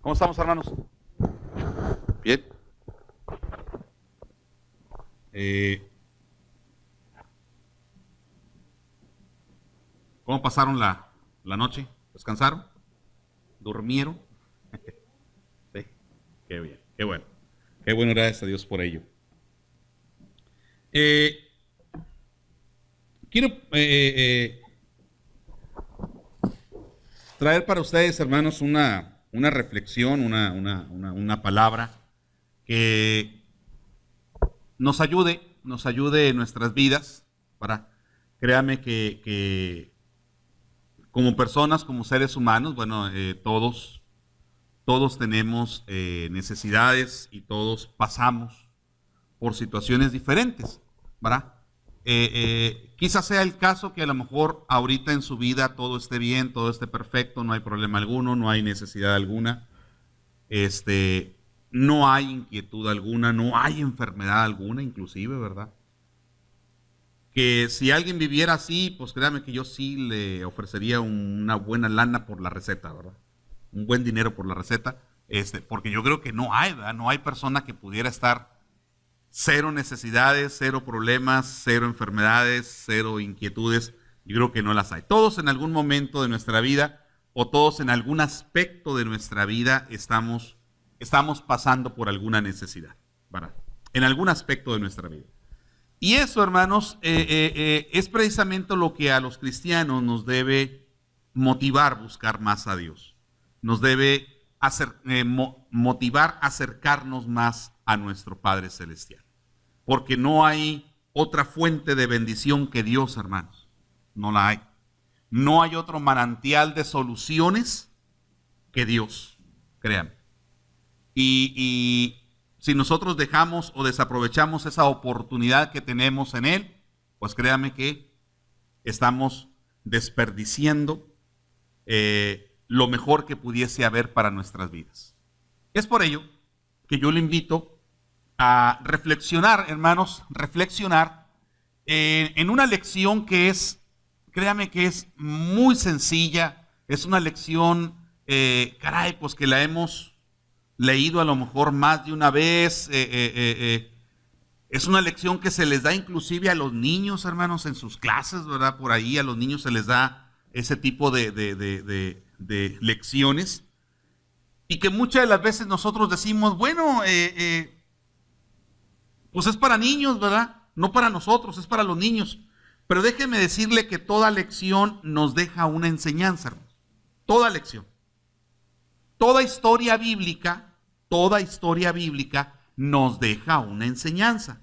¿Cómo estamos, hermanos? Bien. ¿Cómo pasaron la noche? ¿Descansaron? ¿Durmieron? Sí. Qué bien, qué bueno. Qué bueno, gracias a Dios por ello. Eh, quiero traer para ustedes, hermanos, una reflexión, una palabra que nos ayude en nuestras vidas. Créame que como personas, como seres humanos, bueno, todos tenemos necesidades y todos pasamos por situaciones diferentes, ¿verdad? Quizás sea el caso que a lo mejor ahorita en su vida todo esté bien, todo esté perfecto, no hay problema alguno, no hay necesidad alguna, no hay inquietud alguna, no hay enfermedad alguna, inclusive, ¿verdad? Que si alguien viviera así, pues créame que yo sí le ofrecería una buena lana por la receta, ¿verdad? Un buen dinero por la receta, porque yo creo que no hay, ¿verdad? No hay persona que pudiera estar cero necesidades, cero problemas, cero enfermedades, cero inquietudes. Yo creo que no las hay. Todos en algún momento de nuestra vida o todos en algún aspecto de nuestra vida estamos pasando por alguna necesidad, ¿verdad? En algún aspecto de nuestra vida. Y eso, hermanos, es precisamente lo que a los cristianos nos debe motivar a buscar más a Dios. Nos debe motivar a acercarnos más a nuestro Padre Celestial. Porque no hay otra fuente de bendición que Dios, hermanos. No la hay. No hay otro manantial de soluciones que Dios, créanme. Y si nosotros dejamos o desaprovechamos esa oportunidad que tenemos en Él, pues créame que estamos desperdiciando lo mejor que pudiese haber para nuestras vidas. Es por ello que yo le invito a reflexionar, hermanos, reflexionar en una lección que es, créame que es muy sencilla, es una lección, caray, pues que la hemos leído a lo mejor más de una vez, es una lección que se les da inclusive a los niños, hermanos, en sus clases, ¿verdad? Por ahí a los niños se les da ese tipo de lecciones y que muchas de las veces nosotros decimos, bueno, pues es para niños, ¿verdad? No para nosotros, es para los niños. Pero déjeme decirle que toda lección nos deja una enseñanza, hermanos. Toda lección. Toda historia bíblica nos deja una enseñanza.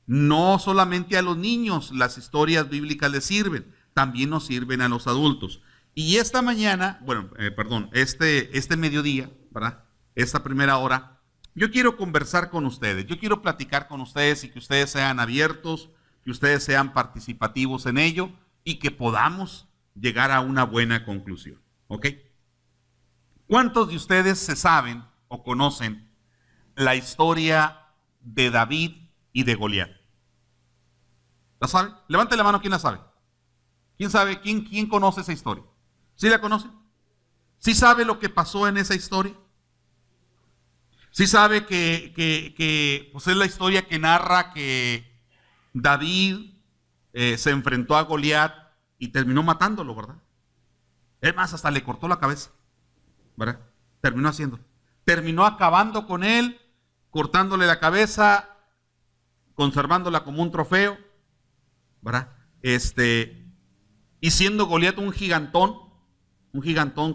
No solamente a los niños las historias bíblicas les sirven, también nos sirven a los adultos. Y esta mañana, este mediodía, ¿verdad? Esta primera hora, yo quiero conversar con ustedes, yo quiero platicar con ustedes y que ustedes sean abiertos, que ustedes sean participativos en ello y que podamos llegar a una buena conclusión, ¿ok? ¿Cuántos de ustedes se saben o conocen la historia de David y de Goliat? ¿La saben? Levante la mano, ¿quién la sabe? ¿Quién sabe? ¿Quién conoce esa historia? ¿Sí la conoce? ¿Sí sabe lo que pasó en esa historia? ¿Sí sabe que pues es la historia que narra que David se enfrentó a Goliat y terminó matándolo, ¿verdad? Es más, hasta le cortó la cabeza, ¿verdad? Terminó haciéndolo. Terminó acabando con él, cortándole la cabeza, conservándola como un trofeo, ¿verdad? Y siendo Goliat un gigantón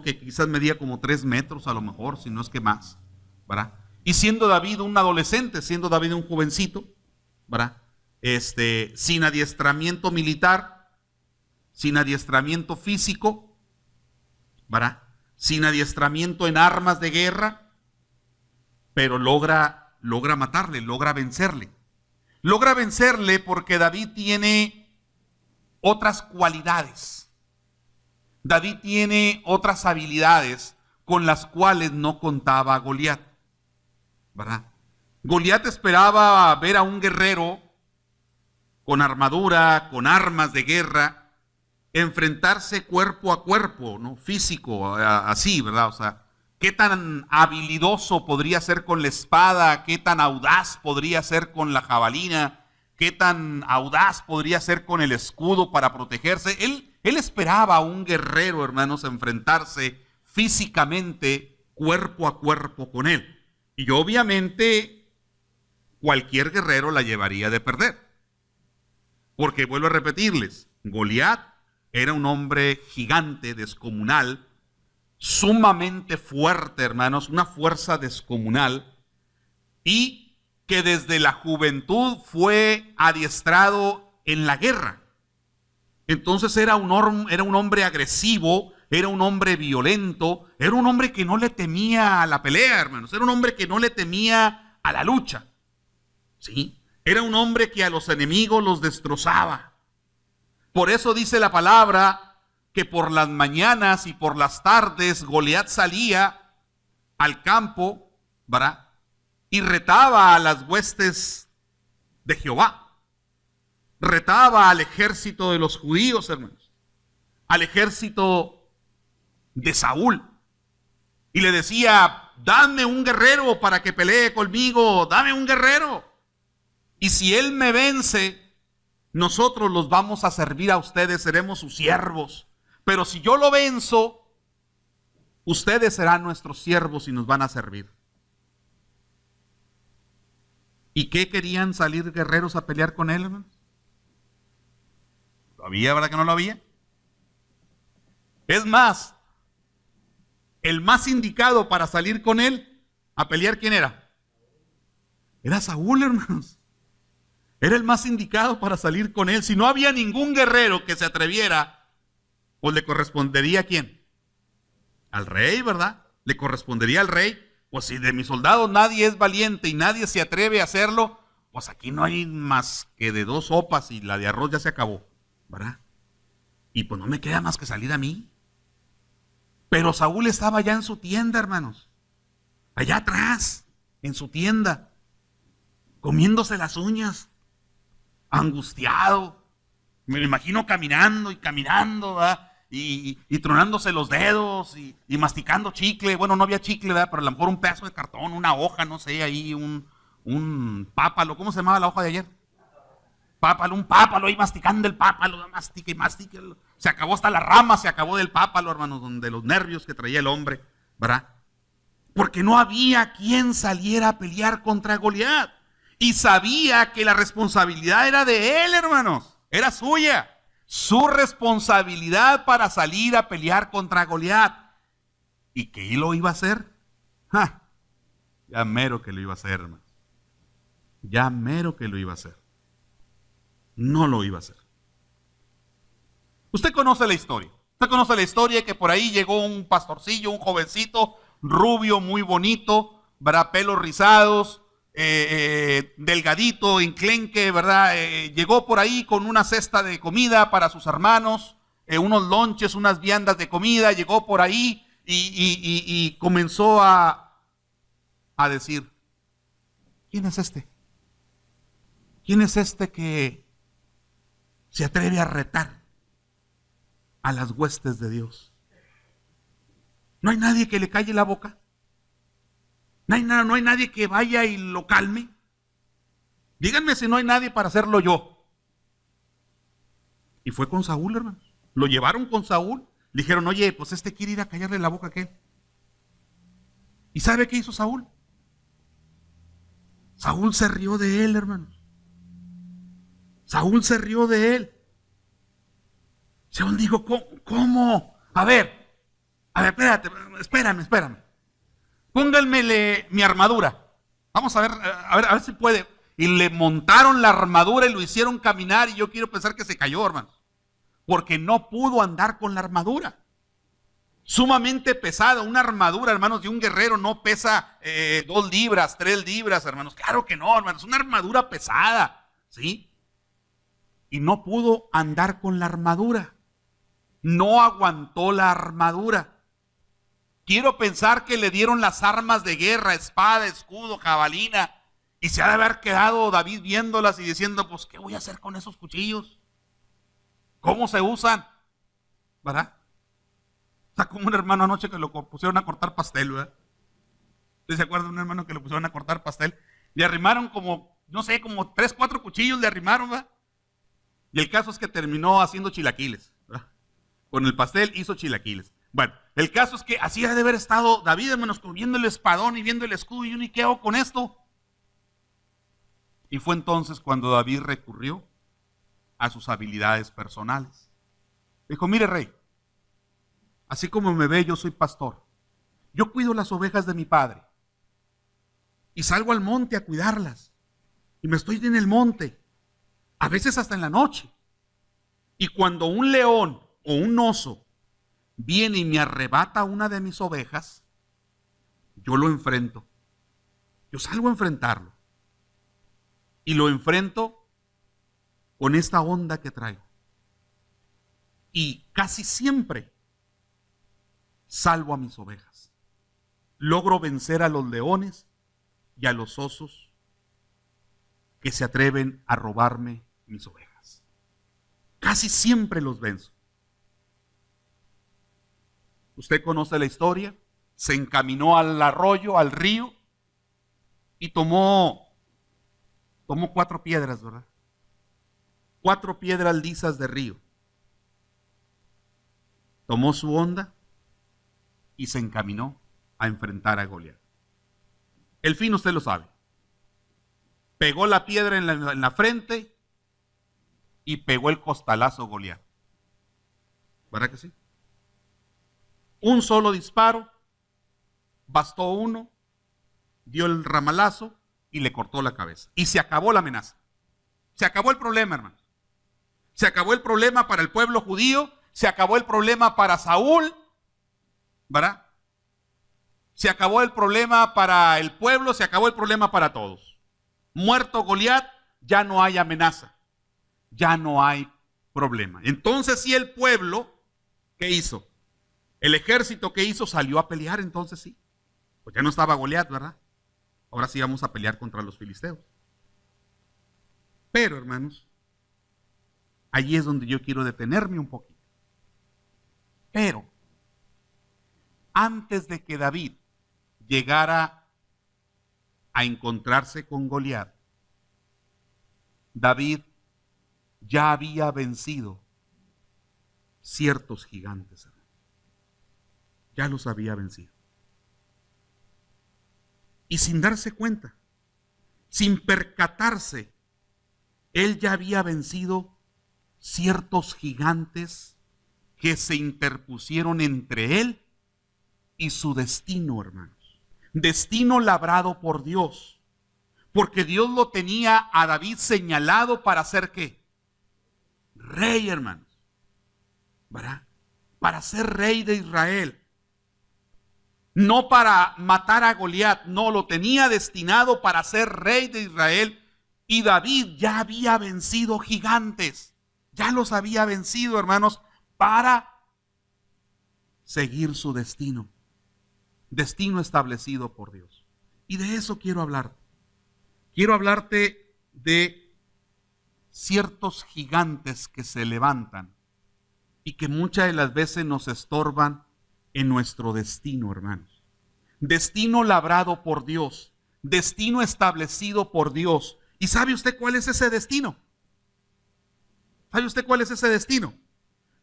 que quizás medía como 3 metros a lo mejor, si no es que más, ¿verdad? Y siendo David un adolescente, siendo David un jovencito, ¿verdad? Sin adiestramiento militar, sin adiestramiento físico, ¿verdad? Sin adiestramiento en armas de guerra, pero logra matarle, logra vencerle. Logra vencerle porque David tiene otras cualidades. David tiene otras habilidades con las cuales no contaba Goliat, ¿verdad? Goliat esperaba ver a un guerrero con armadura, con armas de guerra, enfrentarse cuerpo a cuerpo, ¿no? Físico, así, ¿verdad? O sea, qué tan habilidoso podría ser con la espada, qué tan audaz podría ser con la jabalina, qué tan audaz podría ser con el escudo para protegerse. Él esperaba a un guerrero, hermanos, enfrentarse físicamente, cuerpo a cuerpo con él. Y obviamente cualquier guerrero la llevaría de perder. Porque vuelvo a repetirles, Goliat era un hombre gigante, descomunal, sumamente fuerte, hermanos, una fuerza descomunal, y que desde la juventud fue adiestrado en la guerra. Entonces era un hombre agresivo, era un hombre violento, era un hombre que no le temía a la pelea, hermanos, era un hombre que no le temía a la lucha, ¿sí? Era un hombre que a los enemigos los destrozaba. Por eso dice la palabra que por las mañanas y por las tardes Goliat salía al campo, ¿verdad? Y retaba a las huestes de Jehová. Retaba al ejército de los judíos, hermanos. Al ejército de Saúl. Y le decía, dame un guerrero para que pelee conmigo, dame un guerrero. Y si él me vence, nosotros los vamos a servir a ustedes, seremos sus siervos. Pero si yo lo venzo, ustedes serán nuestros siervos y nos van a servir. ¿Y qué querían salir guerreros a pelear con él, hermanos? ¿Lo había, verdad que no lo había? Es más, el más indicado para salir con él a pelear, ¿quién era? Era Saúl, hermanos. Era el más indicado para salir con él. Si no había ningún guerrero que se atreviera, pues le correspondería ¿a quién? Al rey, ¿verdad? Le correspondería al rey. Pues si de mis soldados nadie es valiente y nadie se atreve a hacerlo, pues aquí no hay más que de 2 sopas y la de arroz ya se acabó, ¿verdad? Y pues no me queda más que salir a mí. Pero Saúl estaba allá en su tienda, hermanos. Allá atrás, en su tienda, comiéndose las uñas, angustiado. Me lo imagino caminando y caminando, ¿verdad? Y tronándose los dedos y masticando chicle. Bueno, no había chicle, ¿verdad? Pero a lo mejor un pedazo de cartón, una hoja, no sé, ahí un pápalo. ¿Cómo se llamaba la hoja de ayer? Pápalo, un pápalo ahí masticando el pápalo, mastique y mastique. Se acabó hasta la rama, se acabó del pápalo, hermanos, de los nervios que traía el hombre, ¿verdad? Porque no había quien saliera a pelear contra Goliat. Y sabía que la responsabilidad era de él, hermanos. Era suya. Su responsabilidad para salir a pelear contra Goliat. ¿Y qué lo iba a hacer? ¡Ja! Ya mero que lo iba a hacer, hermanos. Ya mero que lo iba a hacer. No lo iba a hacer. Usted conoce la historia. Usted conoce la historia que por ahí llegó un pastorcillo, un jovencito, rubio, muy bonito, ¿verdad? Pelos rizados, delgadito, enclenque, ¿verdad? Llegó por ahí con una cesta de comida para sus hermanos, unos lonches, unas viandas de comida, llegó por ahí y comenzó a decir, ¿quién es este? ¿Quién es este que se atreve a retar a las huestes de Dios? ¿No hay nadie que le calle la boca? No hay nadie que vaya y lo calme. Díganme si no hay nadie para hacerlo yo. Y fue con Saúl, hermano. Lo llevaron con Saúl. Le dijeron, oye, pues este quiere ir a callarle la boca a aquel. ¿Y sabe qué hizo Saúl? Saúl se rió de él, hermanos. Saúl se rió de él. Saúl dijo, ¿cómo? A ver, espérate, espérame. Pónganmele mi armadura. Vamos a ver si puede. Y le montaron la armadura y lo hicieron caminar y yo quiero pensar que se cayó, hermanos. Porque no pudo andar con la armadura. Sumamente pesada, una armadura, hermanos, de un guerrero no pesa 2 libras, 3 libras, hermanos. Claro que no, hermanos, una armadura pesada, ¿sí? Y no pudo andar con la armadura. No aguantó la armadura. Quiero pensar que le dieron las armas de guerra, espada, escudo, jabalina, y se ha de haber quedado David viéndolas y diciendo, pues, ¿qué voy a hacer con esos cuchillos? ¿Cómo se usan? ¿Verdad? Está como un hermano anoche que lo pusieron a cortar pastel, ¿verdad? ¿Se acuerdan de un hermano que lo pusieron a cortar pastel? Le arrimaron como, no sé, como 3, 4 cuchillos le arrimaron, ¿verdad? Y el caso es que terminó haciendo chilaquiles, ¿verdad? Con el pastel hizo chilaquiles. Bueno, el caso es que así ha de haber estado David, hermanos, viendo el espadón y viendo el escudo, y uno, ¿y qué hago con esto? Y fue entonces cuando David recurrió a sus habilidades personales. Dijo, mire, rey, así como me ve, yo soy pastor. Yo cuido las ovejas de mi padre. Y salgo al monte a cuidarlas. Y me estoy en el monte, a veces hasta en la noche. Y cuando un león o un oso viene y me arrebata una de mis ovejas, yo lo enfrento. Yo salgo a enfrentarlo. Y lo enfrento con esta onda que traigo. Y casi siempre salvo a mis ovejas. Logro vencer a los leones y a los osos que se atreven a robarme mis ovejas. Casi siempre los venzo. Usted conoce la historia. Se encaminó al arroyo, al río, y tomó 4 piedras, ¿verdad? 4 piedras lisas de río. Tomó su onda y se encaminó a enfrentar a Goliat. El fin usted lo sabe. Pegó la piedra en la frente y pegó el costalazo a Goliat. ¿Verdad que sí? Un solo disparo, bastó uno, dio el ramalazo y le cortó la cabeza. Y se acabó la amenaza. Se acabó el problema, hermanos. Se acabó el problema para el pueblo judío, se acabó el problema para Saúl, ¿verdad? Se acabó el problema para el pueblo, se acabó el problema para todos. Muerto Goliat, ya no hay amenaza, ya no hay problema. Entonces, sí, el pueblo, ¿qué hizo? El ejército que hizo salió a pelear, entonces sí. Pues ya no estaba Goliat, ¿verdad? Ahora sí vamos a pelear contra los filisteos. Pero, hermanos, allí es donde yo quiero detenerme un poquito. Pero, antes de que David llegara a encontrarse con Goliat, David ya había vencido ciertos gigantes, hermanos. Ya los había vencido. Y sin darse cuenta, sin percatarse, él ya había vencido ciertos gigantes que se interpusieron entre él y su destino, hermanos. Destino labrado por Dios. Porque Dios lo tenía a David señalado para ser ¿qué? Rey, hermanos. ¿Verdad? Para ser rey de Israel. No para matar a Goliat, no, lo tenía destinado para ser rey de Israel. Y David ya había vencido gigantes. Ya los había vencido, hermanos, para seguir su destino. Destino establecido por Dios. Y de eso quiero hablarte. Quiero hablarte de ciertos gigantes que se levantan y que muchas de las veces nos estorban en nuestro destino, hermanos. Destino labrado por Dios. Destino establecido por Dios. ¿Y sabe usted cuál es ese destino? ¿Sabe usted cuál es ese destino?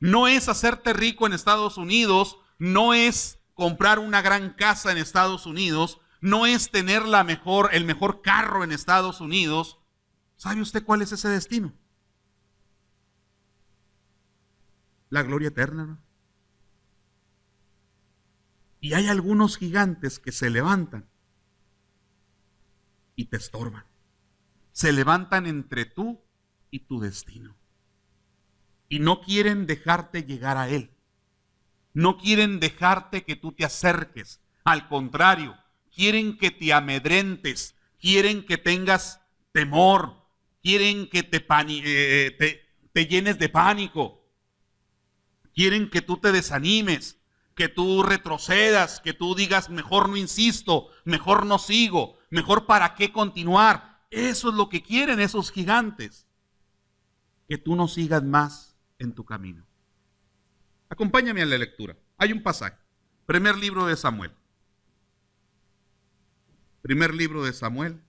No es hacerte rico en Estados Unidos, no es comprar una gran casa en Estados Unidos, no es tener el mejor carro en Estados Unidos. ¿Sabe usted cuál es ese destino? La gloria eterna, ¿no? Y hay algunos gigantes que se levantan y te estorban. Se levantan entre tú y tu destino. Y no quieren dejarte llegar a él. No quieren dejarte que tú te acerques. Al contrario, quieren que te amedrentes. Quieren que tengas temor. Quieren que te llenes de pánico. Quieren que tú te desanimes, que tú retrocedas, que tú digas, mejor no insisto, mejor no sigo, mejor para qué continuar. Eso es lo que quieren esos gigantes. Que tú no sigas más en tu camino. Acompáñame a la lectura. Hay un pasaje. Primer libro de Samuel. Primer libro de Samuel.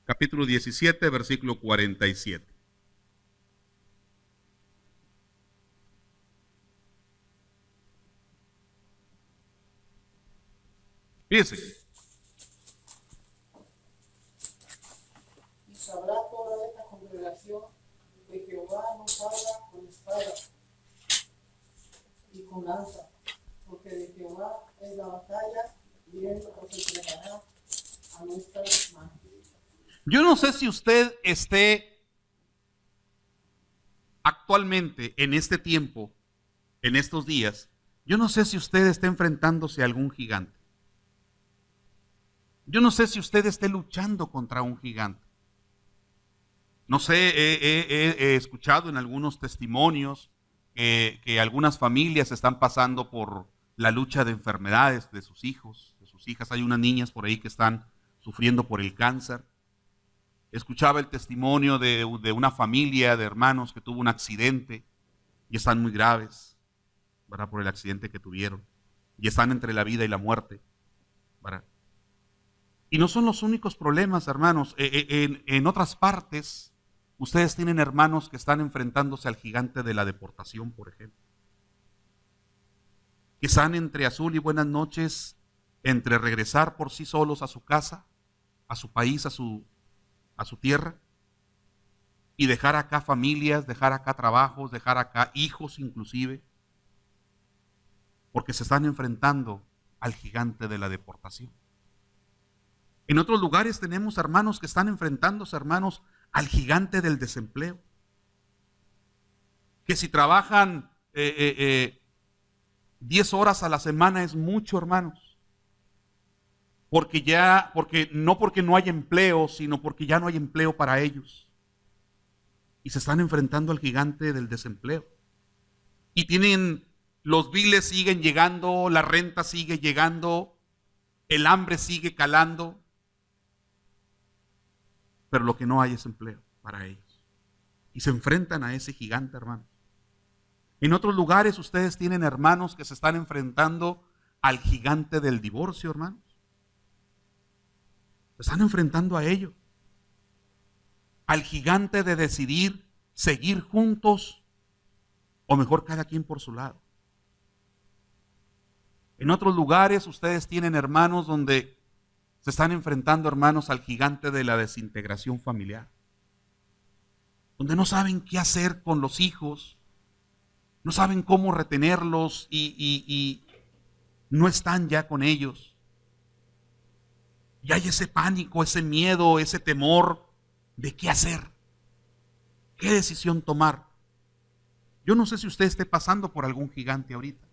Capítulo 17, versículo 47. Fíjese. Y sabrá toda esta congregación que Jehová no salga con espada y con lanza, porque de Jehová es la batalla, y él os entregará a nuestras manos. Yo no sé si usted esté actualmente en este tiempo, en estos días, yo no sé si usted está enfrentándose a algún gigante. Yo no sé si usted esté luchando contra un gigante. No sé, he escuchado en algunos testimonios que algunas familias están pasando por la lucha de enfermedades de sus hijos, de sus hijas. Hay unas niñas por ahí que están sufriendo por el cáncer. Escuchaba el testimonio de una familia de hermanos que tuvo un accidente y están muy graves, ¿verdad? Por el accidente que tuvieron. Y están entre la vida y la muerte, ¿verdad? Y no son los únicos problemas, hermanos. En otras partes, ustedes tienen hermanos que están enfrentándose al gigante de la deportación, por ejemplo. Que están entre azul y buenas noches, entre regresar por sí solos a su casa, a su país, a su tierra, y dejar acá familias, dejar acá trabajos, dejar acá hijos inclusive, porque se están enfrentando al gigante de la deportación. En otros lugares tenemos hermanos que están enfrentándose, hermanos, al gigante del desempleo. Que si trabajan 10 horas a la semana es mucho, hermanos. Porque no hay empleo, sino porque ya no hay empleo para ellos. Y se están enfrentando al gigante del desempleo. Y los biles siguen llegando, la renta sigue llegando, el hambre sigue calando. Pero lo que no hay es empleo para ellos. Y se enfrentan a ese gigante, hermanos. En otros lugares ustedes tienen hermanos que se están enfrentando al gigante del divorcio, hermanos. Se están enfrentando a ello. Al gigante de decidir seguir juntos o mejor cada quien por su lado. En otros lugares ustedes tienen hermanos donde se están enfrentando, hermanos, al gigante de la desintegración familiar. Donde no saben qué hacer con los hijos, no saben cómo retenerlos y no están ya con ellos. Y hay ese pánico, ese miedo, ese temor de qué hacer, qué decisión tomar. Yo no sé si usted esté pasando por algún gigante ahorita.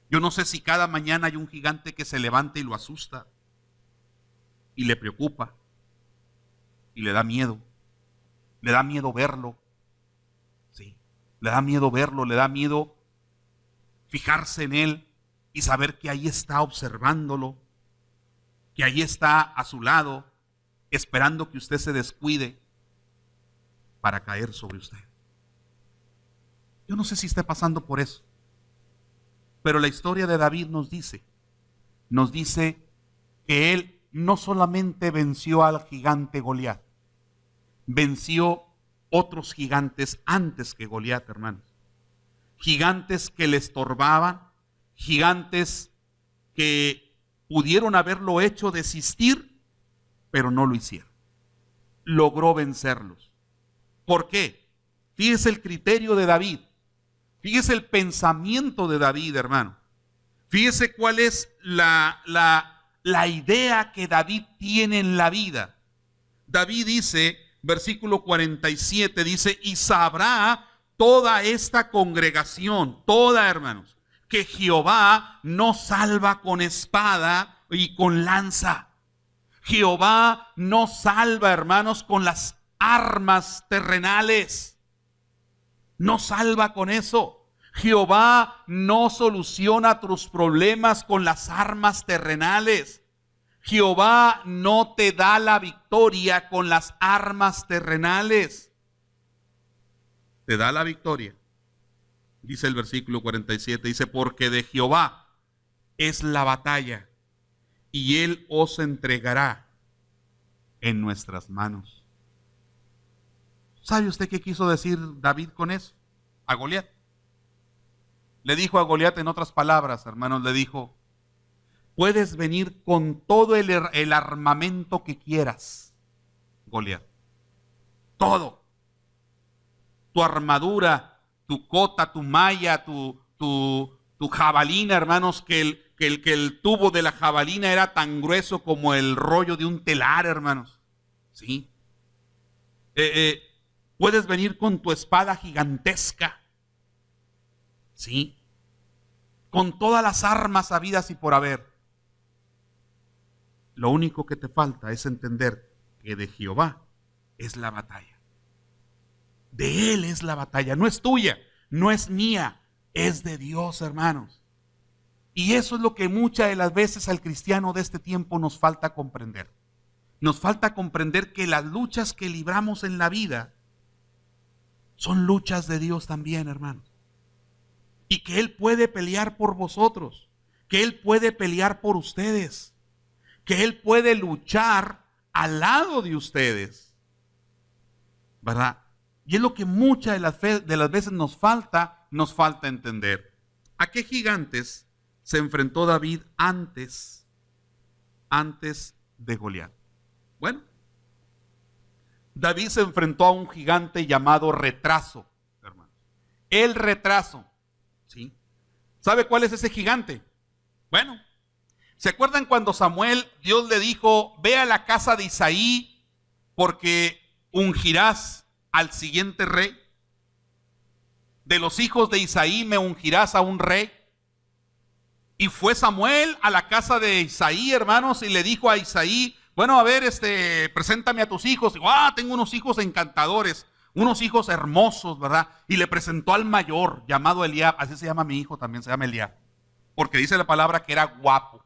Yo no sé si cada mañana hay un gigante que se levanta y lo asusta y le preocupa y le da miedo verlo, sí, le da miedo fijarse en él y saber que ahí está observándolo, que ahí está a su lado, esperando que usted se descuide para caer sobre usted. Yo no sé si está pasando por eso, pero la historia de David nos dice que él no solamente venció al gigante Goliat, venció otros gigantes antes que Goliat, hermanos. Gigantes que le estorbaban, gigantes que pudieron haberlo hecho desistir, pero no lo hicieron. Logró vencerlos. ¿Por qué? Fíjese el criterio de David. Fíjese el pensamiento de David, hermano. Fíjese cuál es la idea que David tiene en la vida. David dice, versículo 47, dice, y sabrá toda esta congregación, toda, hermanos, que Jehová no salva con espada y con lanza. Jehová no salva, hermanos, con las armas terrenales. No salva con eso. Jehová no soluciona tus problemas con las armas terrenales. Jehová no te da la victoria con las armas terrenales. Te da la victoria. Dice el versículo 47, dice, porque de Jehová es la batalla y Él os entregará en nuestras manos. ¿Sabe usted qué quiso decir David con eso? A Goliat. Le dijo a Goliat, en otras palabras, hermanos, le dijo, puedes venir con todo el armamento que quieras, Goliat. Todo. Tu armadura, tu cota, tu malla, tu jabalina, hermanos, que el tubo de la jabalina era tan grueso como el rollo de un telar, hermanos. ¿Sí? Puedes venir con tu espada gigantesca. ¿Sí? Con todas las armas habidas y por haber. Lo único que te falta es entender que de Jehová es la batalla. De Él es la batalla, no es tuya, no es mía, es de Dios, hermanos. Y eso es lo que muchas de las veces al cristiano de este tiempo nos falta comprender. Nos falta comprender que las luchas que libramos en la vida son luchas de Dios también, hermanos. Y que Él puede pelear por vosotros, que Él puede pelear por ustedes, que Él puede luchar al lado de ustedes, ¿verdad? Y es lo que muchas de las veces nos falta entender. ¿A qué gigantes se enfrentó David antes de Goliat? Bueno, David se enfrentó a un gigante llamado Retraso, hermano. El Retraso, ¿sí? ¿Sabe cuál es ese gigante? Bueno, ¿se acuerdan cuando Dios le dijo, ve a la casa de Isaí porque ungirás al siguiente rey? De los hijos de Isaí me ungirás a un rey. Y fue Samuel a la casa de Isaí, hermanos, y le dijo a Isaí, bueno, a ver, preséntame a tus hijos. Digo, tengo unos hijos encantadores, unos hijos hermosos, ¿verdad? Y le presentó al mayor, llamado Eliab, así se llama mi hijo, también se llama Eliab, porque dice la palabra que era guapo,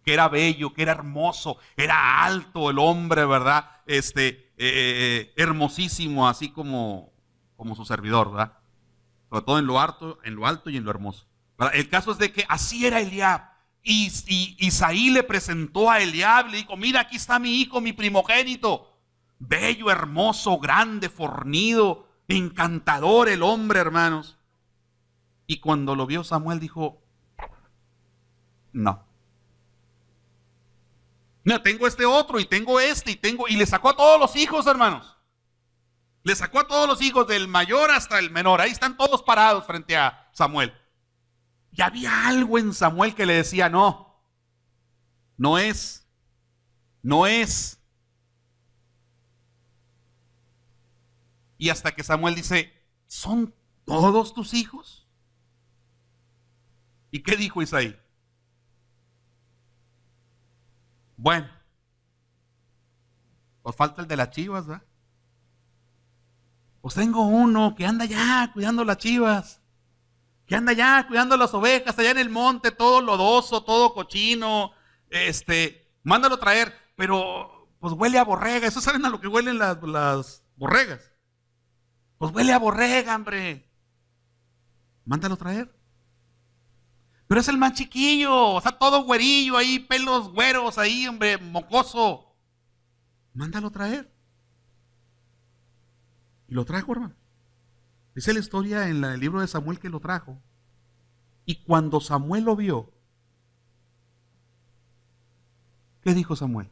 que era bello, que era hermoso, era alto el hombre, ¿verdad? Hermosísimo, así como su servidor, ¿verdad? Sobre todo en lo alto y en lo hermoso, ¿verdad? El caso es de que así era Eliab. Y Isaí le presentó a Eliab, le dijo, mira, aquí está mi hijo, mi primogénito, bello, hermoso, grande, fornido, encantador el hombre, hermanos. Y cuando lo vio Samuel dijo, no, tengo este otro y tengo y le sacó a todos los hijos, hermanos. Le sacó a todos los hijos, del mayor hasta el menor. Ahí están todos parados frente a Samuel. Y había algo en Samuel que le decía, no es. Y hasta que Samuel dice, ¿son todos tus hijos? ¿Y qué dijo Isaí? Bueno, pues falta el de las chivas, ¿verdad? Pues tengo uno que anda ya cuidando las chivas, que anda ya cuidando las ovejas allá en el monte, todo lodoso, todo cochino, mándalo traer, pero pues huele a borrega. ¿Eso saben a lo que huelen las borregas? Pues huele a borrega, hombre. Mándalo traer. Pero es el más chiquillo, está todo güerillo ahí, pelos güeros ahí, hombre, mocoso. Mándalo traer. Y lo trajo, hermano. Dice la historia en el libro de Samuel que lo trajo. Y cuando Samuel lo vio, ¿qué dijo Samuel?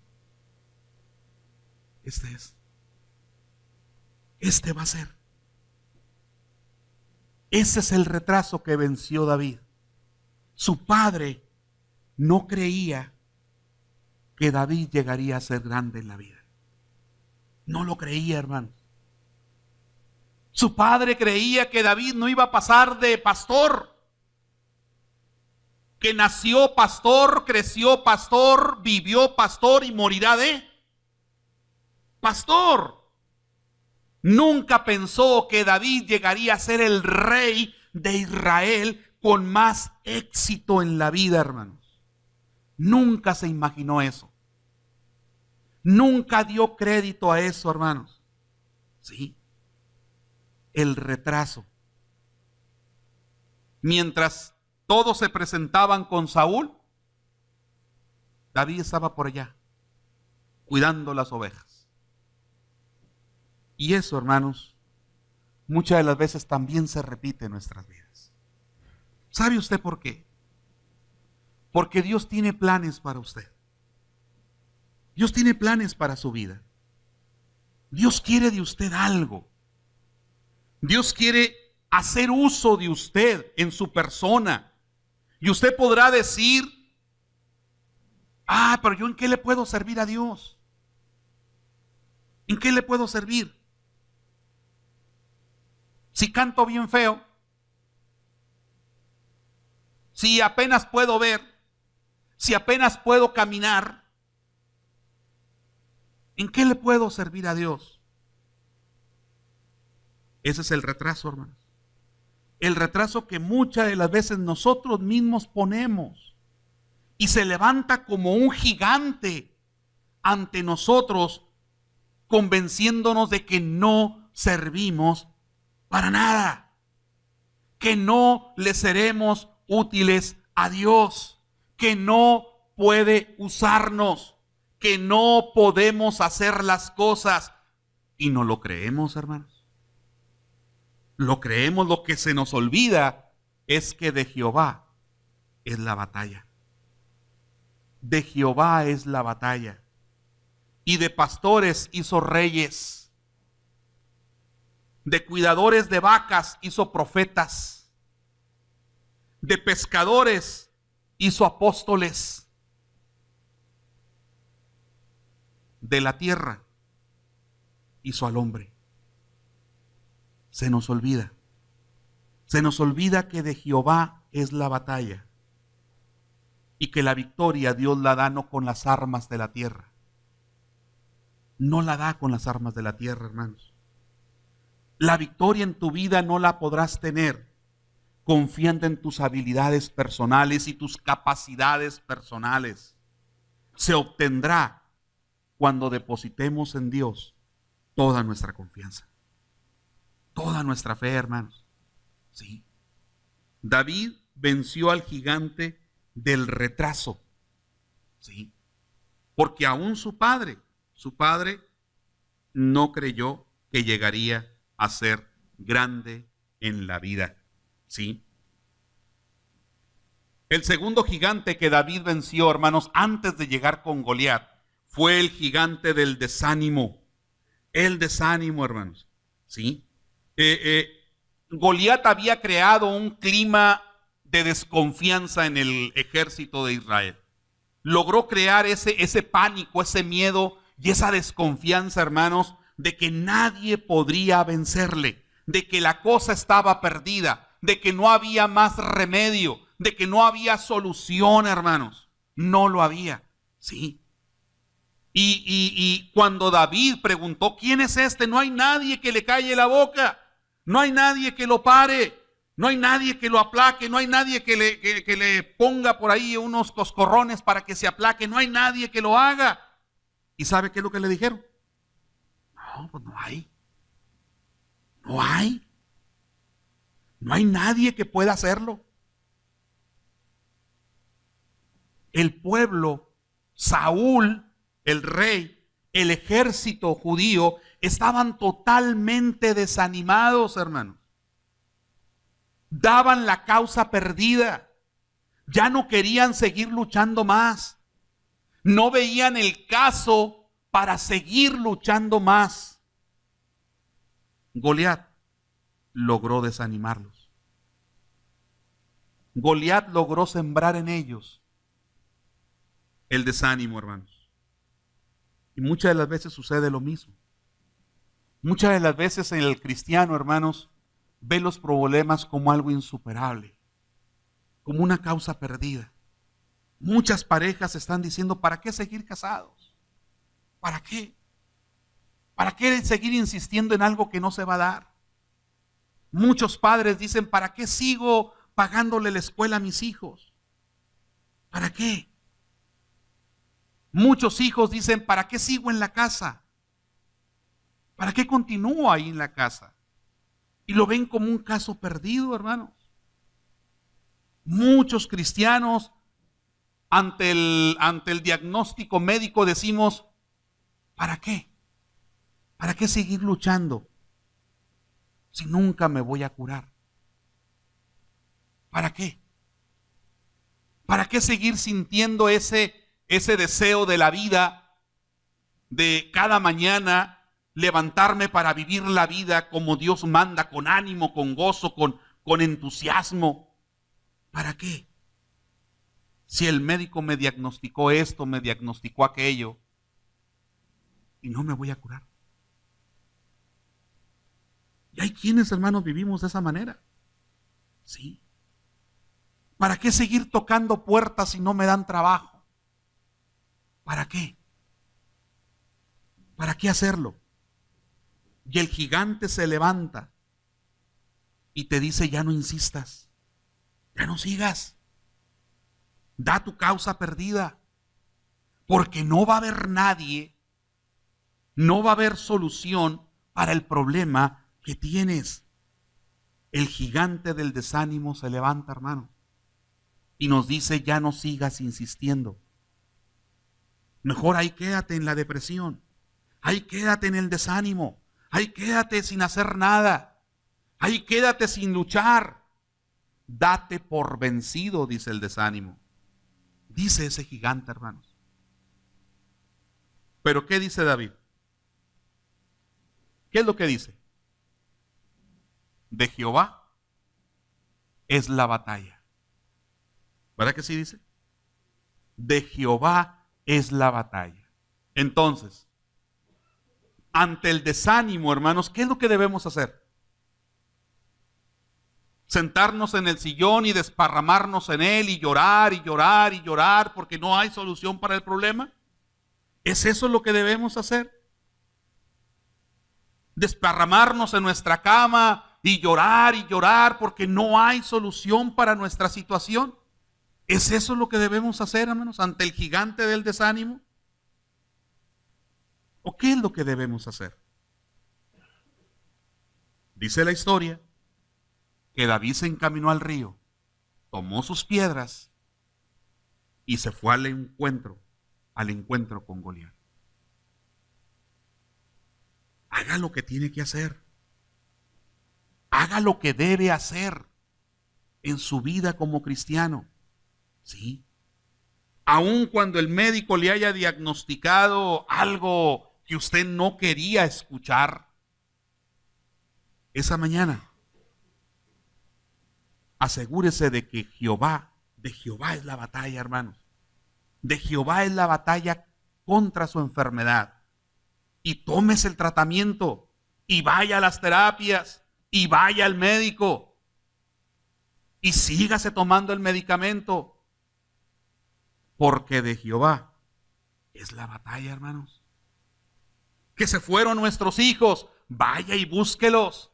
Este va a ser. Ese es el retraso que venció David. Su padre no creía que David llegaría a ser grande en la vida. No lo creía, hermano. Su padre creía que David no iba a pasar de pastor, que nació pastor, creció pastor, vivió pastor y morirá de pastor. Nunca pensó que David llegaría a ser el rey de Israel con más éxito en la vida, hermanos. nunca se imaginó eso. Nunca dio crédito a eso, hermanos. Sí, el retraso. Mientras todos se presentaban con Saúl, David estaba por allá, cuidando las ovejas. Y eso, hermanos, muchas de las veces también se repite en nuestras vidas. ¿Sabe usted por qué? Porque Dios tiene planes para usted. Dios tiene planes para su vida. Dios quiere de usted algo. Dios quiere hacer uso de usted en su persona. Y usted podrá decir, pero yo ¿en qué le puedo servir a Dios? ¿En qué le puedo servir? Si canto bien feo, si apenas puedo ver, si apenas puedo caminar, ¿en qué le puedo servir a Dios? Ese es el retraso, hermanos. El retraso que muchas de las veces nosotros mismos ponemos y se levanta como un gigante ante nosotros, convenciéndonos de que no servimos para nada, que no le seremos útiles a Dios, que no puede usarnos, que no podemos hacer las cosas. Y no lo creemos, hermanos. Lo creemos. Lo que se nos olvida es que de Jehová es la batalla. De Jehová es la batalla. Y de pastores hizo reyes. De cuidadores de vacas hizo profetas. De pescadores hizo apóstoles. De la tierra hizo al hombre. Se nos olvida. Se nos olvida que de Jehová es la batalla. Y que la victoria Dios la da no con las armas de la tierra. No la da con las armas de la tierra, hermanos. La victoria en tu vida no la podrás tener confiando en tus habilidades personales y tus capacidades personales. Se obtendrá cuando depositemos en Dios toda nuestra confianza, toda nuestra fe, hermanos. Sí. David venció al gigante del retraso. Sí. Porque aún su padre no creyó que llegaría a ser grande en la vida. Sí. El segundo gigante que David venció, hermanos, antes de llegar con Goliat, fue el gigante del desánimo. El desánimo, hermanos. ¿Sí? Goliat había creado un clima de desconfianza en el ejército de Israel. Logró crear ese pánico, ese miedo y esa desconfianza, hermanos, de que nadie podría vencerle, de que la cosa estaba perdida, de que no había más remedio, de que no había solución, hermanos. No lo había. Sí. Y cuando David preguntó, ¿quién es este? No hay nadie que le calle la boca, no hay nadie que lo pare, no hay nadie que lo aplaque, no hay nadie que le ponga por ahí unos coscorrones para que se aplaque, no hay nadie que lo haga. ¿Y sabe qué es lo que le dijeron? No, pues no hay. No hay. No hay nadie que pueda hacerlo. El pueblo, Saúl, el rey, el ejército judío, estaban totalmente desanimados, hermanos. Daban la causa perdida. Ya no querían seguir luchando más. No veían el caso para seguir luchando más. Goliat logró desanimarlos. Goliat logró sembrar en ellos el desánimo, hermanos. Y muchas de las veces sucede lo mismo. Muchas de las veces el cristiano, hermanos, ve los problemas como algo insuperable, como una causa perdida. Muchas parejas están diciendo, ¿para qué seguir casados? ¿Para qué? ¿Para qué seguir insistiendo en algo que no se va a dar? Muchos padres dicen, ¿para qué sigo pagándole la escuela a mis hijos? ¿Para qué? Muchos hijos dicen, ¿para qué sigo en la casa? ¿Para qué continúo ahí en la casa? Y lo ven como un caso perdido, hermanos. Muchos cristianos ante el diagnóstico médico decimos, ¿para qué? ¿Para qué seguir luchando si nunca me voy a curar? ¿Para qué? ¿Para qué seguir sintiendo ese deseo de la vida, de cada mañana levantarme para vivir la vida como Dios manda, con ánimo, con gozo, con entusiasmo? ¿Para qué? Si el médico me diagnosticó esto, me diagnosticó aquello, y no me voy a curar. Y hay quienes, hermanos, vivimos de esa manera. Sí. ¿Para qué seguir tocando puertas si no me dan trabajo? ¿Para qué? ¿Para qué hacerlo? Y el gigante se levanta y te dice, ya no insistas, ya no sigas. Da tu causa perdida, porque no va a haber nadie, no va a haber solución para el problema que tienes. El gigante del desánimo se levanta, hermano, y nos dice, ya no sigas insistiendo. Mejor ahí quédate en la depresión, ahí quédate en el desánimo, ahí quédate sin hacer nada, ahí quédate sin luchar. Date por vencido, dice el desánimo. Dice ese gigante, hermanos. Pero ¿qué dice David? ¿Qué es lo que dice? De Jehová es la batalla. ¿Verdad que sí dice? De Jehová es la batalla. Entonces, ante el desánimo, hermanos, ¿qué es lo que debemos hacer? Sentarnos en el sillón y desparramarnos en él y llorar y llorar y llorar porque no hay solución para el problema. ¿Es eso lo que debemos hacer? Desparramarnos en nuestra cama y llorar porque no hay solución para nuestra situación. ¿Es eso lo que debemos hacer, hermanos, ante el gigante del desánimo? ¿O qué es lo que debemos hacer? Dice la historia que David se encaminó al río, tomó sus piedras y se fue al encuentro con Goliat. Haga lo que tiene que hacer. Haga lo que debe hacer en su vida como cristiano. Sí. Aun cuando el médico le haya diagnosticado algo que usted no quería escuchar, esa mañana asegúrese de que de Jehová es la batalla, hermanos. De Jehová es la batalla contra su enfermedad. Y tómese el tratamiento, y vaya a las terapias, y vaya al médico, y sígase tomando el medicamento, porque de Jehová es la batalla, hermanos. Que se fueron nuestros hijos, vaya y búsquelos,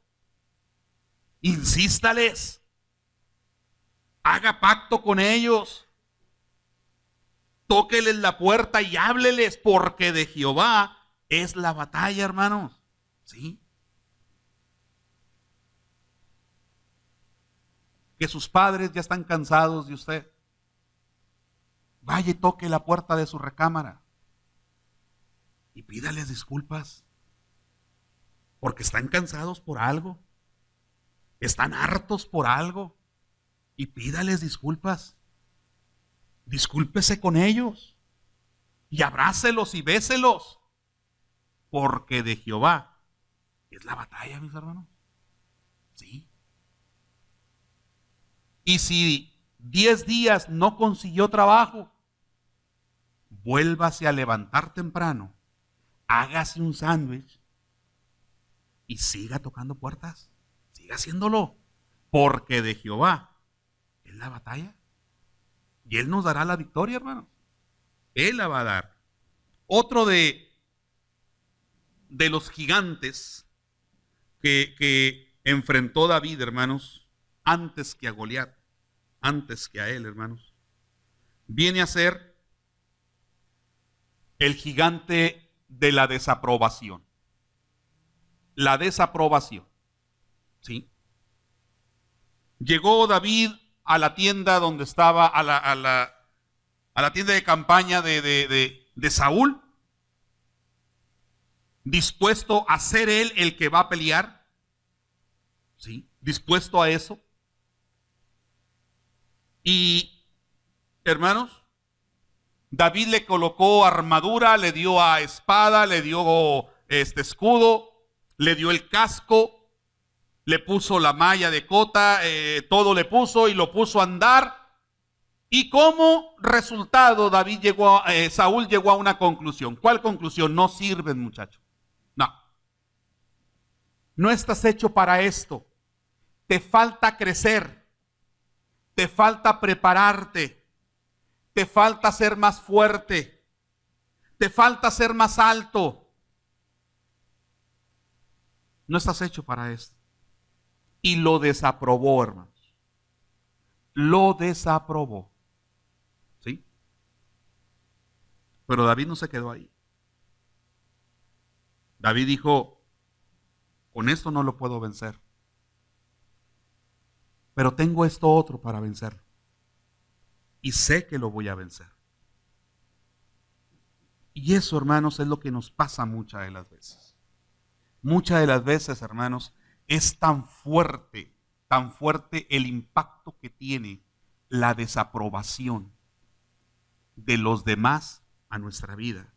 insístales, haga pacto con ellos, tóqueles la puerta y hábleles, porque de Jehová es la batalla, hermanos. ¿Sí? Que sus padres ya están cansados de usted. Vaya y toque la puerta de su recámara y pídales disculpas, porque están cansados por algo, están hartos por algo, y pídales disculpas. Discúlpese con ellos y abrácelos y béselos, porque de Jehová es la batalla, mis hermanos. Sí. Y si 10 días no consiguió trabajo, vuélvase a levantar temprano, hágase un sándwich y siga tocando puertas, siga haciéndolo, porque de Jehová es la batalla. Y Él nos dará la victoria, hermanos. Él la va a dar. Otro de los gigantes que enfrentó David, hermanos, antes que a Goliat, antes que a él, hermanos, viene a ser el gigante de la desaprobación. La desaprobación. ¿Sí? Llegó David a la tienda donde estaba, a la tienda de campaña de Saúl, dispuesto a ser él el que va a pelear. ¿Sí? Dispuesto a eso. Y, hermanos, David le colocó armadura, le dio a espada, le dio escudo, le dio el casco, le puso la malla de cota, todo le puso y lo puso a andar. Y como resultado, Saúl llegó a una conclusión. ¿Cuál conclusión? No sirven, muchachos. No. No estás hecho para esto. Te falta crecer. Te falta prepararte. Te falta ser más fuerte. Te falta ser más alto. No estás hecho para esto. Y lo desaprobó, hermanos. Lo desaprobó. ¿Sí? Pero David no se quedó ahí. David dijo, con esto no lo puedo vencer. Pero tengo esto otro para vencerlo. Y sé que lo voy a vencer. Y eso, hermanos, es lo que nos pasa muchas de las veces. Muchas de las veces, hermanos, es tan fuerte el impacto que tiene la desaprobación de los demás a nuestra vida,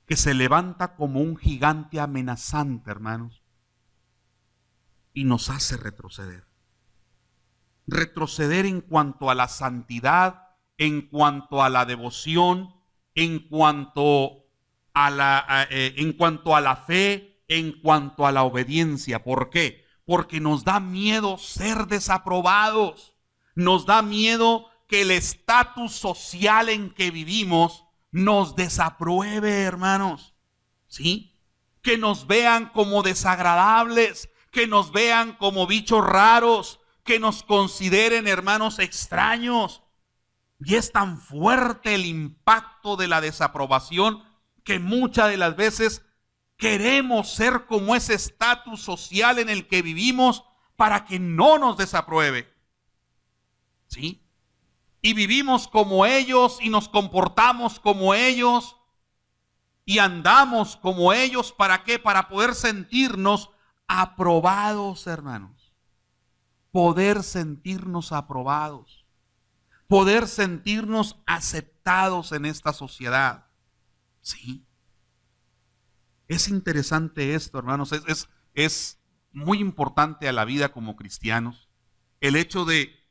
que se levanta como un gigante amenazante, hermanos, y nos hace retroceder. Retroceder en cuanto a la santidad, en cuanto a la devoción, en cuanto a la fe, en cuanto a la obediencia. ¿Por qué? Porque nos da miedo ser desaprobados. Nos da miedo que el estatus social en que vivimos nos desapruebe, hermanos. ¿Sí? Que nos vean como desagradables, que nos vean como bichos raros, que nos consideren hermanos extraños. Y es tan fuerte el impacto de la desaprobación que muchas de las veces queremos ser como ese estatus social en el que vivimos para que no nos desapruebe. ¿Sí? Y vivimos como ellos y nos comportamos como ellos y andamos como ellos. ¿Para qué? Para poder sentirnos aprobados, hermanos. Poder sentirnos aprobados. Poder sentirnos aceptados en esta sociedad. Sí. Es interesante esto, hermanos. Es muy importante a la vida como cristianos. El hecho de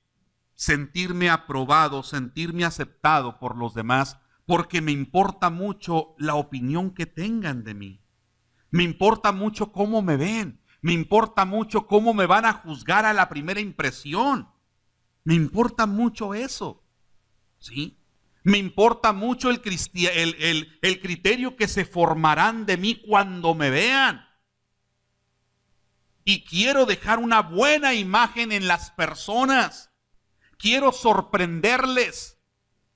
sentirme aprobado, sentirme aceptado por los demás, porque me importa mucho la opinión que tengan de mí. Me importa mucho cómo me ven. Me importa mucho cómo me van a juzgar a la primera impresión. Me importa mucho eso. ¿Sí? Me importa mucho el criterio que se formarán de mí cuando me vean. Y quiero dejar una buena imagen en las personas. Quiero sorprenderles.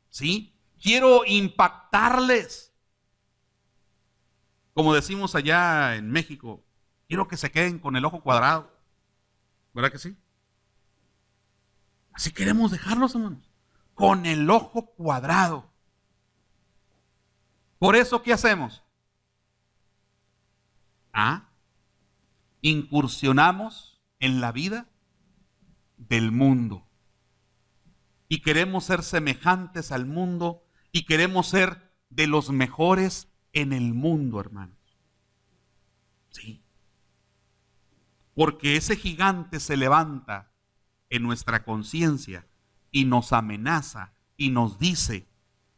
¿Sí? Quiero impactarles. Como decimos allá en México, quiero que se queden con el ojo cuadrado. ¿Verdad que sí? Así queremos dejarlos, hermanos. Con el ojo cuadrado. Por eso, ¿qué hacemos? Incursionamos en la vida del mundo. Y queremos ser semejantes al mundo y queremos ser de los mejores en el mundo, hermanos. Sí. Porque ese gigante se levanta en nuestra conciencia y nos amenaza y nos dice,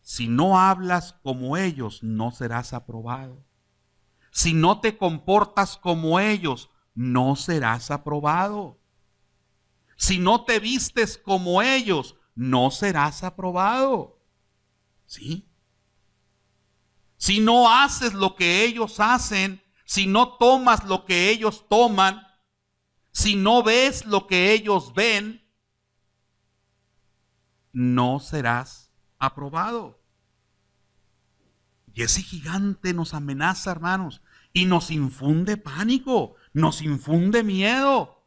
si no hablas como ellos, no serás aprobado. Si no te comportas como ellos, no serás aprobado. Si no te vistes como ellos, no serás aprobado. ¿Sí? Si no haces lo que ellos hacen, si no tomas lo que ellos toman, si no ves lo que ellos ven, no serás aprobado. Y ese gigante nos amenaza, hermanos, y nos infunde pánico, nos infunde miedo.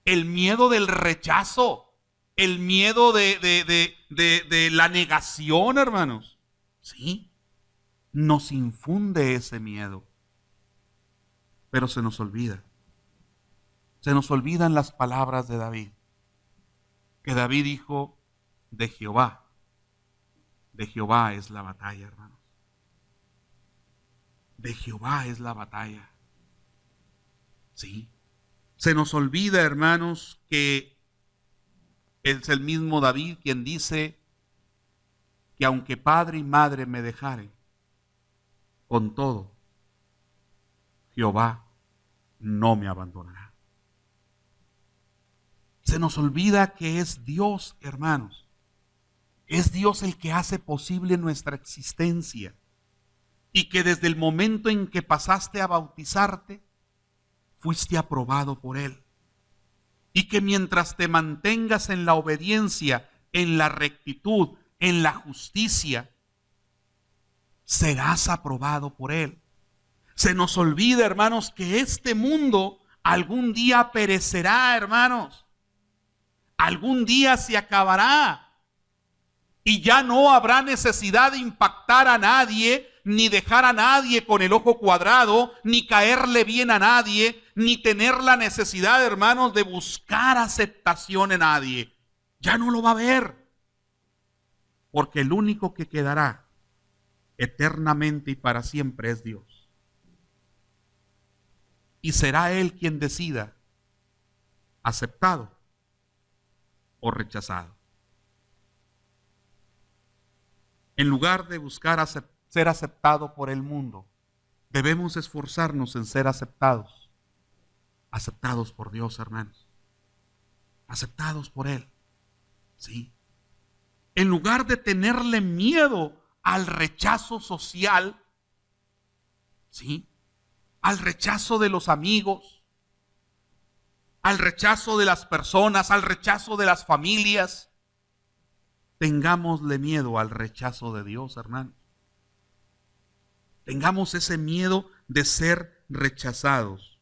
El miedo del rechazo, el miedo de la negación, hermanos. Sí, nos infunde ese miedo. Pero se nos olvida. Se nos olvidan las palabras de David. Que David dijo, de Jehová es la batalla, hermanos. De Jehová es la batalla. Sí. Se nos olvida, hermanos, que es el mismo David quien dice que aunque padre y madre me dejaren, con todo, Jehová no me abandonará. Se nos olvida que es Dios, hermanos. Es Dios el que hace posible nuestra existencia. Y que desde el momento en que pasaste a bautizarte, fuiste aprobado por Él. Y que mientras te mantengas en la obediencia, en la rectitud, en la justicia, serás aprobado por Él. Se nos olvida, hermanos, que este mundo algún día perecerá, hermanos. Algún día se acabará. Y ya no habrá necesidad de impactar a nadie, ni dejar a nadie con el ojo cuadrado, ni caerle bien a nadie, ni tener la necesidad, hermanos, de buscar aceptación en nadie. Ya no lo va a haber. Porque el único que quedará eternamente y para siempre es Dios. Y será Él quien decida, aceptado o rechazado. En lugar de buscar ser aceptado por el mundo, debemos esforzarnos en ser aceptados por Dios, hermanos, aceptados por Él, ¿sí? En lugar de tenerle miedo al rechazo social, ¿sí? Al rechazo de los amigos, al rechazo de las personas, al rechazo de las familias, tengámosle miedo al rechazo de Dios, hermano. Tengamos ese miedo de ser rechazados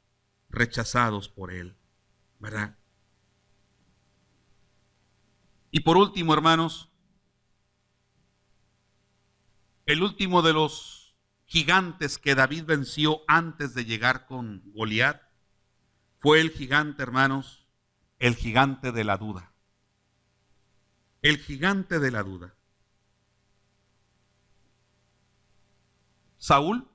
por Él, ¿verdad? Y por último, hermanos, el último de los gigantes que David venció antes de llegar con Goliat fue el gigante, hermanos, el gigante de la duda. El gigante de la duda. Saúl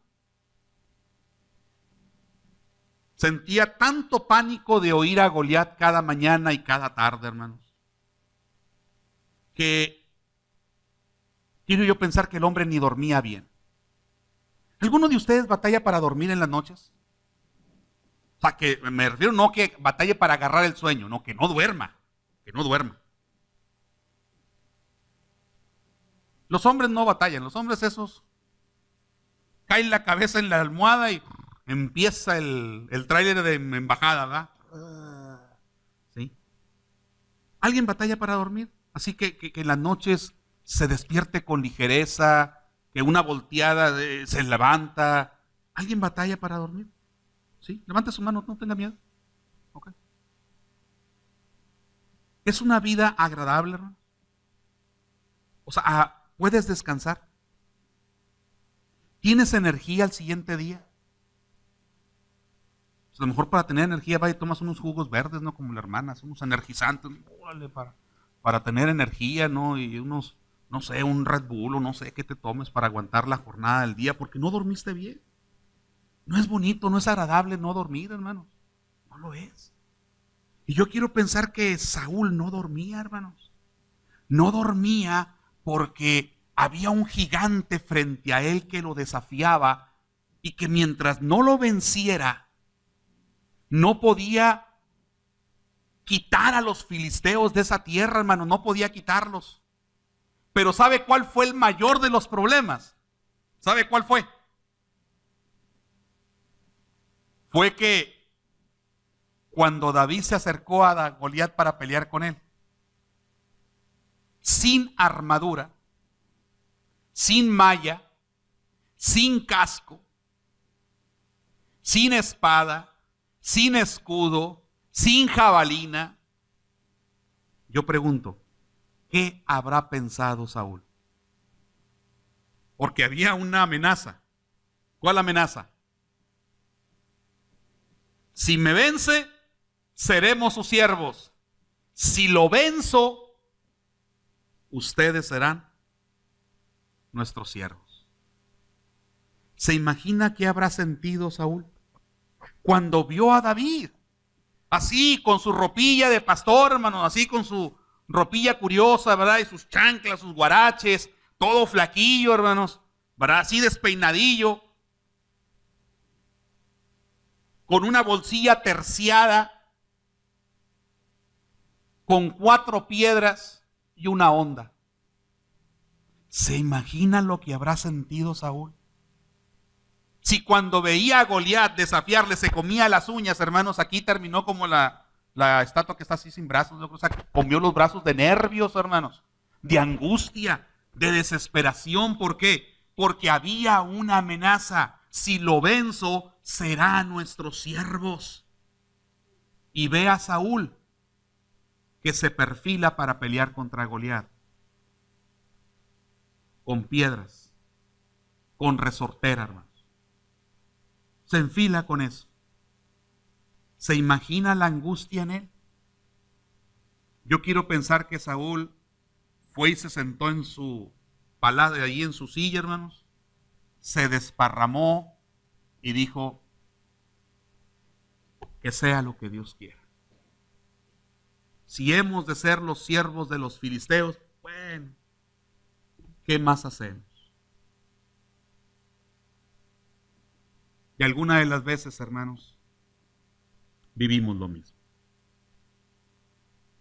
sentía tanto pánico de oír a Goliat cada mañana y cada tarde, hermanos, que quiero yo pensar que el hombre ni dormía bien. ¿Alguno de ustedes batalla para dormir en las noches? O sea, que me refiero no que batalle para agarrar el sueño, no, que no duerma, que no duerma. Los hombres no batallan, los hombres esos caen la cabeza en la almohada y empieza el tráiler de embajada, ¿verdad? ¿Sí? ¿Alguien batalla para dormir? Así que en las noches se despierte con ligereza, que una volteada se levanta. ¿Alguien batalla para dormir? ¿Sí? Levante su mano, no tenga miedo. Okay. ¿Es una vida agradable, hermano? O sea, ¿puedes descansar? ¿Tienes energía al siguiente día? Pues a lo mejor para tener energía vas y tomas unos jugos verdes, ¿no? Como la hermana, unos energizantes, órale, para tener energía, ¿no? Y unos, no sé, un Red Bull o no sé qué te tomes para aguantar la jornada del día porque no dormiste bien. No es bonito, no es agradable no dormir, hermanos. No lo es. Y yo quiero pensar que Saúl no dormía, hermanos. No dormía porque había un gigante frente a él que lo desafiaba y que mientras no lo venciera, no podía quitar a los filisteos de esa tierra, hermano, no podía quitarlos. Pero ¿sabe cuál fue el mayor de los problemas? ¿Sabe cuál fue? Fue que cuando David se acercó a Goliat para pelear con él, sin armadura, sin malla, sin casco, sin espada, sin escudo, sin jabalina. Yo pregunto, ¿qué habrá pensado Saúl? Porque había una amenaza. ¿Cuál amenaza? Si me vence, seremos sus siervos. Si lo venzo, ustedes serán nuestros siervos. ¿Se imagina qué habrá sentido Saúl cuando vio a David? Así, con su ropilla de pastor, hermanos, así con su ropilla curiosa, ¿verdad? Y sus chanclas, sus guaraches, todo flaquillo, hermanos, ¿verdad? Así despeinadillo, con una bolsilla terciada, con 4 piedras y una honda. ¿Se imagina lo que habrá sentido Saúl? Si cuando veía a Goliat desafiarle se comía las uñas, hermanos, aquí terminó como la estatua que está así sin brazos, o sea, comió los brazos de nervios, hermanos, de angustia, de desesperación. ¿Por qué? Porque había una amenaza. Si lo venzo, será nuestros siervos. Y ve a Saúl que se perfila para pelear contra Goliat, con piedras, con resortera, hermanos. Se enfila con eso. ¿Se imagina la angustia en él? Yo quiero pensar que Saúl fue y se sentó en su palacio, allí en su silla, hermanos, se desparramó y dijo, que sea lo que Dios quiera. Si hemos de ser los siervos de los filisteos, bueno, ¿qué más hacemos? Y alguna de las veces, hermanos, vivimos lo mismo.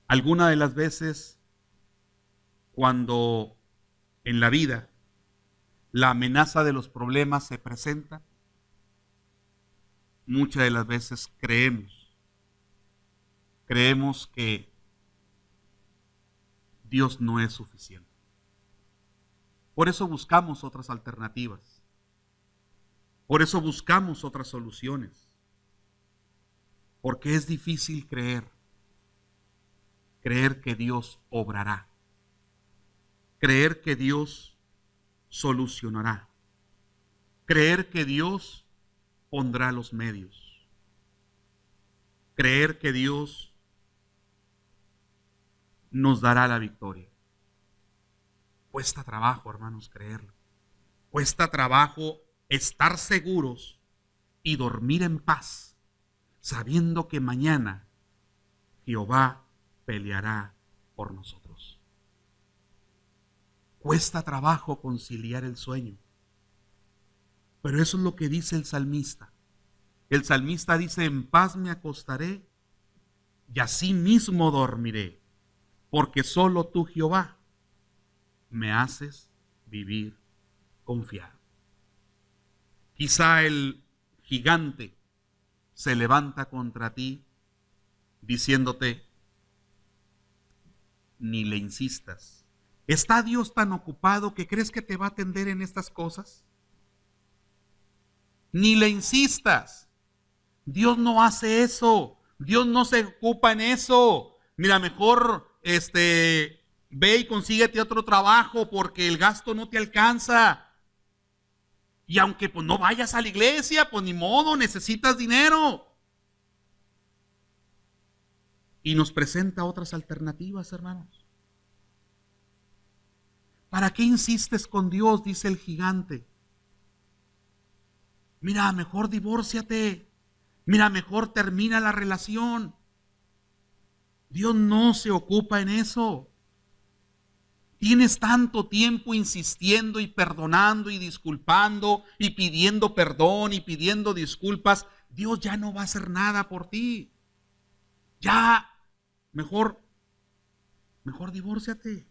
Alguna de las veces, cuando en la vida la amenaza de los problemas se presenta, muchas de las veces creemos que Dios no es suficiente. Por eso buscamos otras alternativas. Por eso buscamos otras soluciones. Porque es difícil creer que Dios obrará, creer que Dios solucionará, creer que Dios pondrá los medios, creer que Dios nos dará la victoria. Cuesta trabajo, hermanos, creerlo. Cuesta trabajo estar seguros y dormir en paz, sabiendo que mañana Jehová peleará por nosotros. Cuesta trabajo conciliar el sueño. Pero eso es lo que dice el salmista. El salmista dice, en paz me acostaré y así mismo dormiré, porque solo tú, Jehová, me haces vivir confiado. Quizá el gigante se levanta contra ti diciéndote, ni le insistas. ¿Está Dios tan ocupado que crees que te va a atender en estas cosas? Ni le insistas. Dios no hace eso. Dios no se ocupa en eso. Mira, mejor ve y consíguete otro trabajo porque el gasto no te alcanza. Y aunque pues no vayas a la iglesia, pues ni modo, necesitas dinero. Y nos presenta otras alternativas, hermanos. ¿Para qué insistes con Dios? Dice el gigante. Mira, mejor divórciate. Mira, mejor termina la relación. Dios no se ocupa en eso. Tienes tanto tiempo insistiendo y perdonando y disculpando y pidiendo perdón y pidiendo disculpas. Dios ya no va a hacer nada por ti. Ya, mejor divórciate.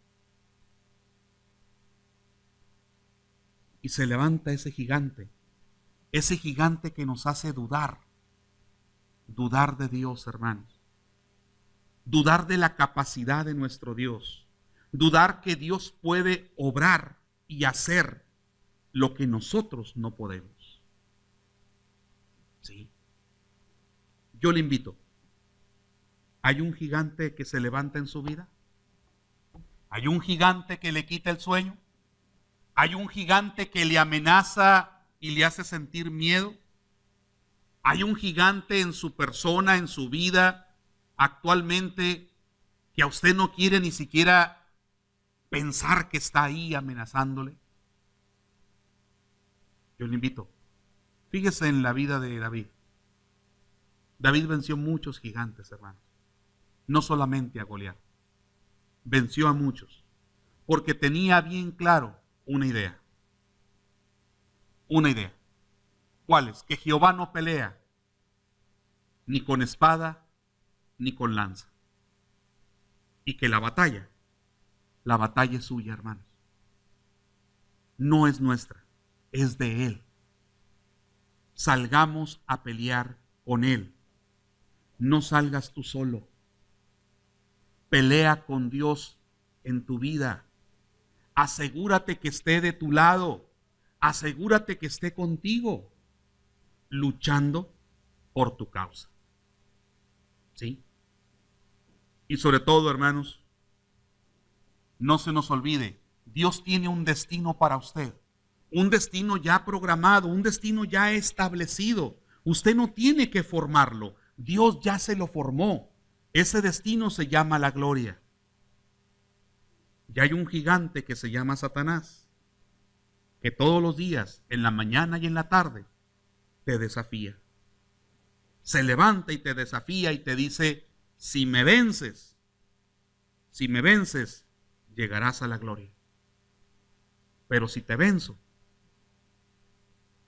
Y se levanta ese gigante que nos hace dudar de Dios, hermanos. Dudar de la capacidad de nuestro Dios. Dudar que Dios puede obrar y hacer lo que nosotros no podemos. ¿Sí? Yo le invito. ¿Hay un gigante que se levanta en su vida? ¿Hay un gigante que le quita el sueño? ¿Hay un gigante que le amenaza y le hace sentir miedo? ¿Hay un gigante en su persona, en su vida, actualmente, que a usted no quiere ni siquiera pensar que está ahí amenazándole? Yo le invito. Fíjese en la vida de David. David venció muchos gigantes, hermanos. No solamente a Goliat. Venció a muchos. Porque tenía bien claro una idea. Una idea. ¿Cuál es? Que Jehová no pelea ni con espada ni con lanza. Y que la batalla es suya, hermanos. No es nuestra, es de Él. Salgamos a pelear con Él. No salgas tú solo. Pelea con Dios en tu vida. Asegúrate que esté de tu lado. Asegúrate que esté contigo, luchando por tu causa. ¿Sí? Y sobre todo, hermanos, no se nos olvide, Dios tiene un destino para usted. Un destino ya programado, un destino ya establecido. Usted no tiene que formarlo. Dios ya se lo formó. Ese destino se llama la gloria. Ya hay un gigante que se llama Satanás, que todos los días, en la mañana y en la tarde, te desafía. Se levanta y te desafía y te dice, si me vences, llegarás a la gloria. Pero si te venzo,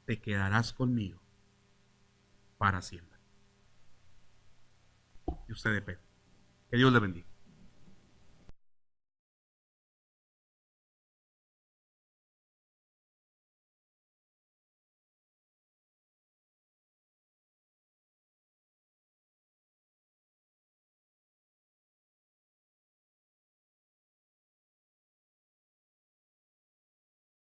te quedarás conmigo para siempre. Y usted depende. Que Dios le bendiga.